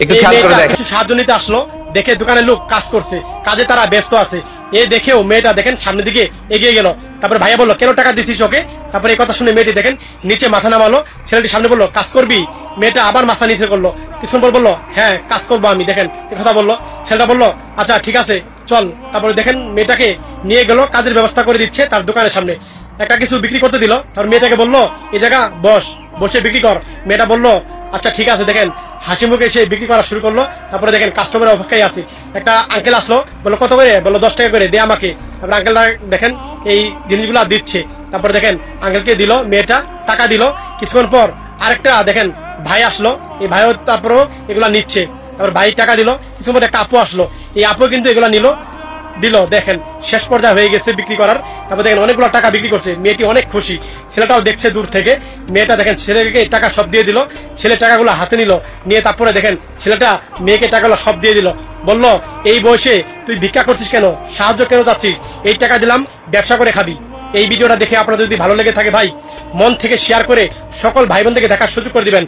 একটু খেয়াল করে দেখ। কিছু সাহায্য নিতে আসলো, দেখে দোকানের লোক কাজ করছে, কাজে তারা ব্যস্ত আছে। এ দেখেও মেয়েটা দেখেন সামনের দিকে এগিয়ে গেল। তারপরে ভাইয়া বললো কেন টাকা দিছিস ওকে? তারপরে এই কথা শুনে মেয়েটি দেখেন নিচে মাথা নামালো। ছেলেটি সামনে বললো কাজ করবি? মেয়েটা আবার মাথা নিচে করলো। কিছুক্ষণ পর বললো হ্যাঁ কাজ করবো আমি। দেখেন এই কথা বললো। ছেলেটা বললো আচ্ছা ঠিক আছে চল। তারপরে দেখেন মেয়েটাকে নিয়ে গেল, কাজের ব্যবস্থা করে দিচ্ছে তার দোকানের সামনে। একটা কিছু বিক্রি করতে দিল। তারপর মেয়েটাকে বললো এই জায়গা বসে বিক্রি কর। মেয়েটা বললো আচ্ছা ঠিক আছে। দেখেন হাসি মুখে সে বিক্রি করা শুরু করলো। তারপরে দেখেন কাস্টমারের অপেক্ষায় আছে। একটা আঙ্কেল আসলো, বললো কত করে? বললো 10 টাকা করে দে আমাকে। তারপরে আঙ্কেলটা দেখেন এই জিনিসগুলা দিচ্ছে। তারপরে দেখেন আঙ্কেলকে দিল, মেয়েটা টাকা দিল। কিছুক্ষণ পর আরেকটা দেখেন ভাই আসলো, এই ভাইও তারপরেও এগুলা নিচ্ছে। তারপর ভাই টাকা দিল। কিছুক্ষণ পর একটা আপু আসলো, এই আপু কিন্তু এগুলা দিল। দেখেন শেষ পর্যায়ে হয়ে গেছে বিক্রি করার। তারপর দেখেন অনেকগুলো টাকা বিক্রি করছে। মেয়েটি অনেক খুশি, ছেলেটাও দেখছে দূর থেকে। মেয়েটা দেখেন ছেলেকে টাকা সব দিয়ে দিল। ছেলে টাকাগুলো হাতে নিল, নিয়ে তারপরে দেখেন ছেলেটা মেয়েকে টাকাগুলো সব দিয়ে দিল। বলল এই বয়সে তুই ভিক্ষা করছিস কেন, সাহায্য কেন চাচ্ছিস? এই টাকা দিলাম ব্যবসা করে খাবি। এই ভিডিওটা দেখে আপনাদের যদি ভালো লেগে থাকে ভাই মন থেকে শেয়ার করে সকল ভাই বোনদেরকে দেখার সুযোগ করে দিবেন।